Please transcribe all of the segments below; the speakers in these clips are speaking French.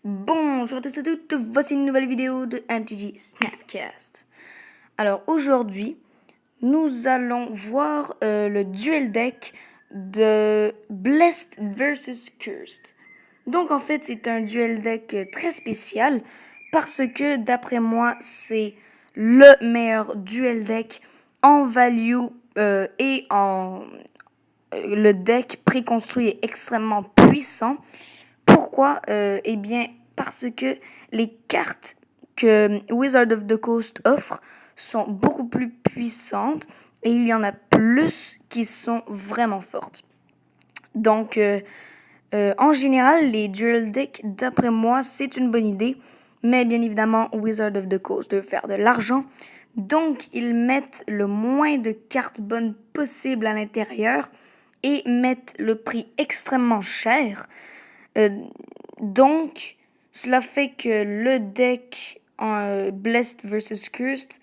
Bonjour à tous et toutes, voici une nouvelle vidéo de MTG Snapcast. Alors aujourd'hui, nous allons voir le duel deck de Blessed vs Cursed. Donc en fait, c'est un duel deck très spécial parce que d'après moi, c'est le meilleur duel deck en value et en le deck préconstruit est extrêmement puissant. Pourquoi? Eh bien, parce que les cartes que Wizard of the Coast offre sont beaucoup plus puissantes et il y en a plus qui sont vraiment fortes. Donc, en général, les dual decks, d'après moi, c'est une bonne idée. Mais bien évidemment, Wizard of the Coast veut faire de l'argent. Donc, ils mettent le moins de cartes bonnes possible à l'intérieur et mettent le prix extrêmement cher. Donc, cela fait que le deck en Blessed vs Cursed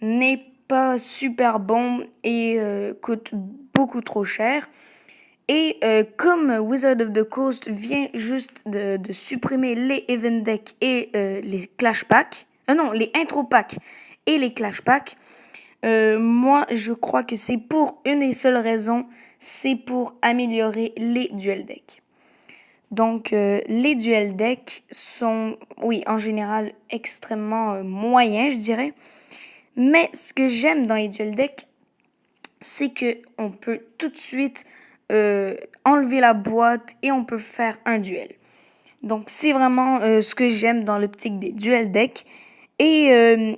n'est pas super bon et coûte beaucoup trop cher. Et comme Wizard of the Coast vient juste de supprimer les event decks et les clash packs, non, les intro packs et les clash packs, moi je crois que c'est pour une et seule raison, c'est pour améliorer les duel decks. Donc, les duel decks sont, oui, en général, extrêmement moyens, je dirais. Mais ce que j'aime dans les duel decks, c'est qu'on peut tout de suite enlever la boîte et on peut faire un duel. Donc, c'est vraiment ce que j'aime dans l'optique des duel decks. Et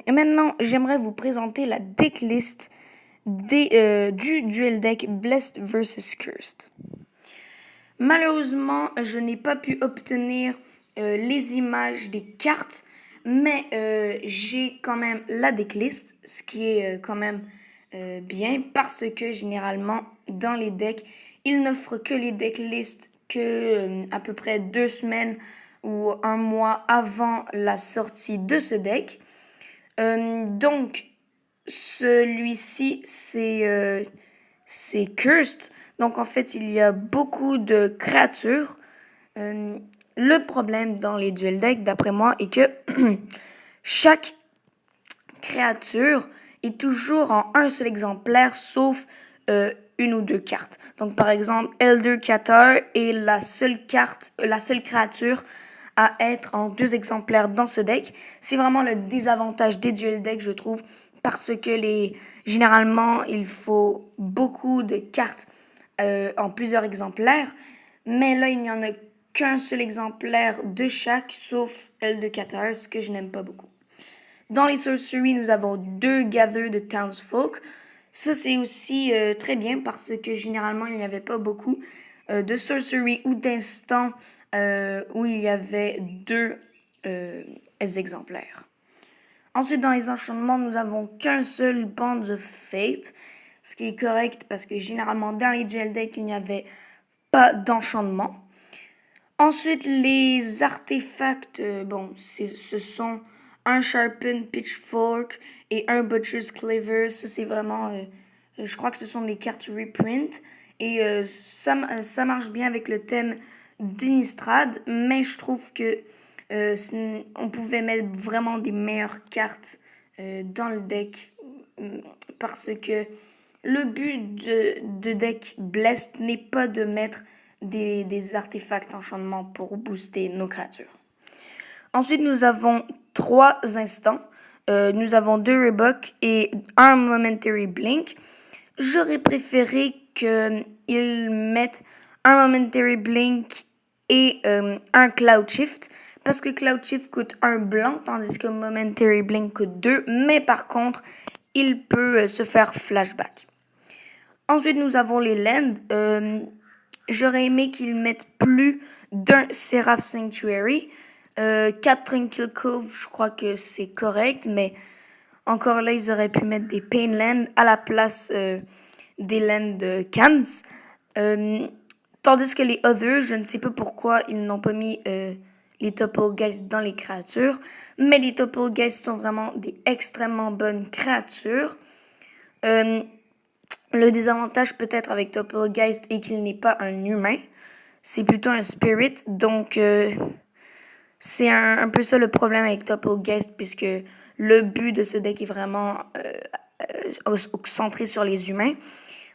maintenant, j'aimerais vous présenter la decklist du duel deck Blessed vs Cursed. Malheureusement, je n'ai pas pu obtenir les images des cartes, mais j'ai quand même la decklist, ce qui est quand même bien parce que généralement, dans les decks, ils n'offrent que les decklists que à peu près 2 semaines ou un mois avant la sortie de ce deck. Donc, celui-ci, c'est Cursed. Donc, en fait, il y a beaucoup de créatures. Le problème dans les duel decks, d'après moi, est que chaque créature est toujours en un seul exemplaire, sauf une ou deux cartes. Donc, par exemple, Elder Cathar est la seule créature à être en 2 exemplaires dans ce deck. C'est vraiment le désavantage des duel decks, je trouve, parce que généralement, il faut beaucoup de cartes en plusieurs exemplaires. Mais là, il n'y en a qu'un seul exemplaire de chaque, sauf Elder Cathar, ce que je n'aime pas beaucoup. Dans les sorceries, nous avons 2 Gather de Townsfolk. Ça, c'est aussi très bien parce que généralement, il n'y avait pas beaucoup de sorceries ou d'instants où il y avait 2 exemplaires. Ensuite, dans les enchantements, nous avons qu'un seul Bond of Fate, ce qui est correct parce que généralement, dans les duel decks, il n'y avait pas d'enchantement. Ensuite, les artefacts, ce sont un Sharpen Pitchfork et un Butcher's Cleaver. Ça, c'est vraiment, je crois que ce sont des cartes reprint. Et ça marche bien avec le thème d'Unistrad, mais je trouve que on pouvait mettre vraiment des meilleures cartes dans le deck parce que le but de deck Blessed n'est pas de mettre des artefacts d'enchantement pour booster nos créatures. Ensuite, nous avons 3 instants. Nous avons 2 Rebuck et un Momentary Blink. J'aurais préféré qu'ils mettent un Momentary Blink et un Cloud Shift. Parce que Cloud Shift coûte 1 blanc, tandis que Momentary Blink coûte 2. Mais par contre, il peut se faire flashback. Ensuite, nous avons les lands. J'aurais aimé qu'ils mettent plus d'un Seraph Sanctuary. 4 Tranquil Cove, je crois que c'est correct, mais encore là, ils auraient pu mettre des Pain Land à la place des lands de Cans. Tandis que les Others, je ne sais pas pourquoi ils n'ont pas mis les Topolgeist dans les créatures, mais les Topolgeist sont vraiment des extrêmement bonnes créatures. Le désavantage peut-être avec Topolgeist est qu'il n'est pas un humain, c'est plutôt un spirit, donc C'est un peu ça le problème avec Topplgeist, puisque le but de ce deck est vraiment centré sur les humains.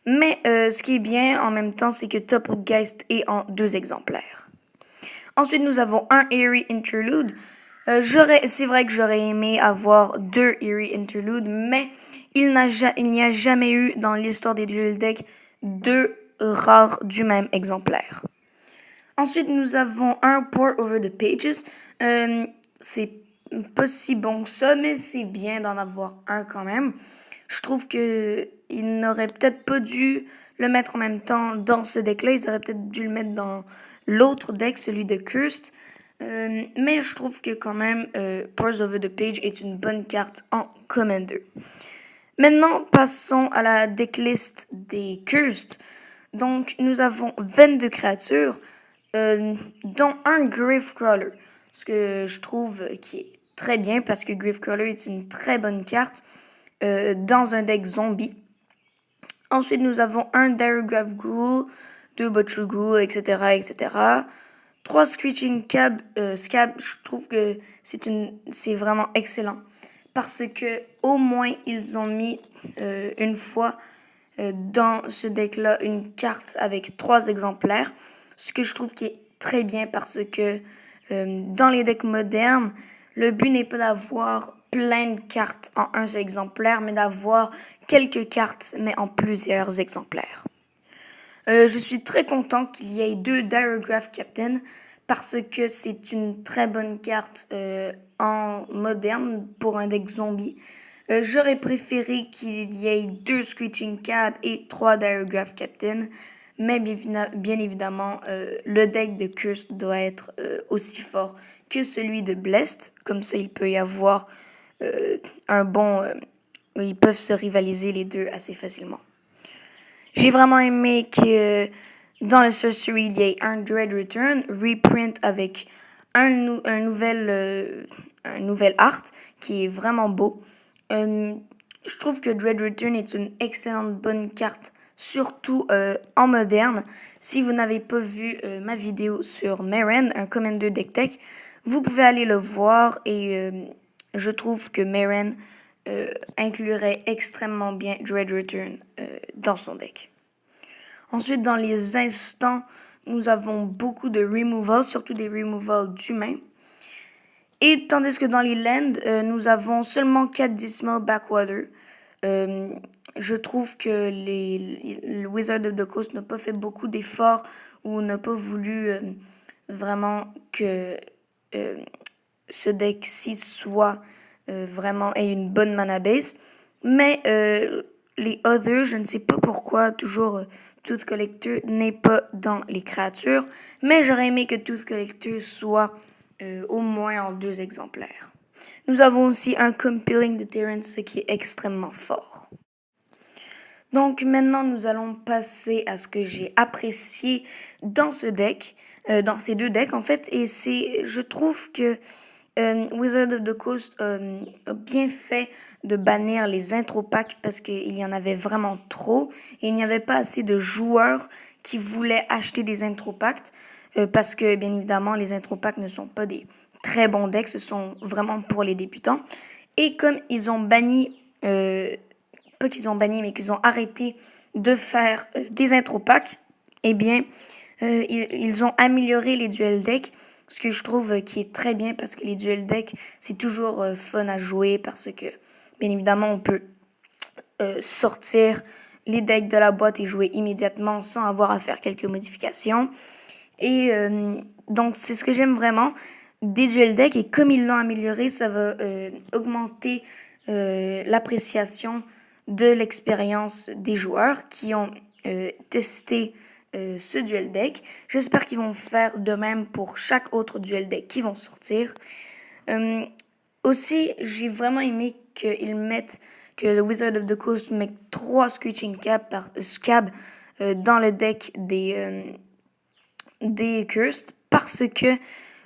Mais ce qui est bien en même temps, c'est que Topplgeist est en 2 exemplaires. Ensuite, nous avons un Eerie Interlude. C'est vrai que j'aurais aimé avoir 2 Eerie Interludes, mais il n'y a jamais eu dans l'histoire des duel decks 2 rares du même exemplaire. Ensuite, nous avons un Pour Over the Pages. C'est pas si bon que ça, mais c'est bien d'en avoir un quand même. Je trouve que il n'aurait peut-être pas dû le mettre en même temps dans ce deck-là. Ils auraient peut-être dû le mettre dans l'autre deck, celui de Cursed. Mais je trouve que quand même, Pores Over the Page est une bonne carte en Commander. Maintenant, passons à la decklist des Cursed. Donc, nous avons 22 créatures, dont un Gravecrawler. Ce que je trouve qui est très bien parce que Gravecrawler est une très bonne carte dans un deck zombie. Ensuite, nous avons un Diregraph Ghoul, 2 Butcher Ghoul, etc., etc. 3 Screeching Scab, je trouve que c'est vraiment excellent. Parce que au moins, ils ont mis une fois dans ce deck-là une carte avec 3 exemplaires. Ce que je trouve qui est très bien parce que dans les decks modernes, le but n'est pas d'avoir plein de cartes en un seul exemplaire, mais d'avoir quelques cartes, mais en plusieurs exemplaires. Je suis très content qu'il y ait 2 Diregraph Captain parce que c'est une très bonne carte en moderne pour un deck zombie. J'aurais préféré qu'il y ait 2 Screeching Cab et 3 Diregraph Captain, mais bien évidemment, le deck de Curse doit être aussi fort que celui de Blessed. Comme ça, il peut y avoir un bon... ils peuvent se rivaliser les deux assez facilement. J'ai vraiment aimé que dans le Sorcery, il y ait un Dread Return, reprint avec un nouvel art qui est vraiment beau. Je trouve que Dread Return est une excellente bonne carte, surtout en moderne. Si vous n'avez pas vu ma vidéo sur Meren, un Commander Deck Tech, vous pouvez aller le voir et je trouve que Meren inclurait extrêmement bien Dread Return dans son deck. Ensuite, dans les instants, nous avons beaucoup de removals, surtout des removals d'humains. Et tandis que dans les lands, nous avons seulement 4 Dismal Backwater. Je trouve que le Wizard of the Coast n'a pas fait beaucoup d'efforts ou n'a pas voulu vraiment que ce deck-ci soit vraiment ait une bonne mana base. Mais les others, je ne sais pas pourquoi toujours Tooth Collector n'est pas dans les créatures. Mais j'aurais aimé que Tooth Collector soit au moins en 2 exemplaires. Nous avons aussi un Compelling Deterrence, ce qui est extrêmement fort. Donc maintenant, nous allons passer à ce que j'ai apprécié dans ce deck, dans ces 2 decks en fait. Et je trouve que Wizard of the Coast a bien fait de bannir les intro packs parce qu'il y en avait vraiment trop et il n'y avait pas assez de joueurs qui voulaient acheter des intro packs parce que bien évidemment les intro packs ne sont pas des très bons decks, ce sont vraiment pour les débutants. Et comme ils ont banni, pas qu'ils ont banni, mais qu'ils ont arrêté de faire des intro packs, eh bien ils ont amélioré les duel decks. Ce que je trouve qui est très bien parce que les duel decks, c'est toujours fun à jouer parce que, bien évidemment, on peut sortir les decks de la boîte et jouer immédiatement sans avoir à faire quelques modifications. Et donc, c'est ce que j'aime vraiment des duel decks. Et comme ils l'ont amélioré, ça va augmenter l'appréciation de l'expérience des joueurs qui ont testé ce duel deck. J'espère qu'ils vont faire de même pour chaque autre duel deck qui vont sortir. Aussi, j'ai vraiment aimé que le Wizard of the Coast mette 3 Screeching Scab dans le deck des Cursed parce que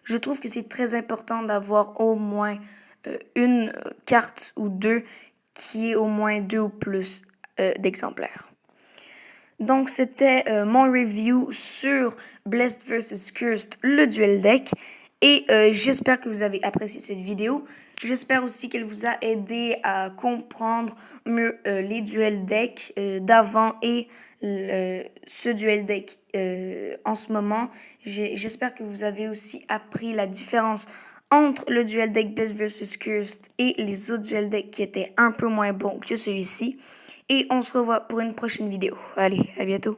je trouve que c'est très important d'avoir au moins une carte ou 2 qui est au moins 2 ou plus d'exemplaires. Donc, c'était mon review sur Blessed vs. Cursed, le duel deck. Et j'espère que vous avez apprécié cette vidéo. J'espère aussi qu'elle vous a aidé à comprendre mieux les duel decks d'avant et ce duel deck en ce moment. J'espère que vous avez aussi appris la différence entre le duel deck Best vs Cursed et les autres duel decks qui étaient un peu moins bons que celui-ci. Et on se revoit pour une prochaine vidéo. Allez, à bientôt.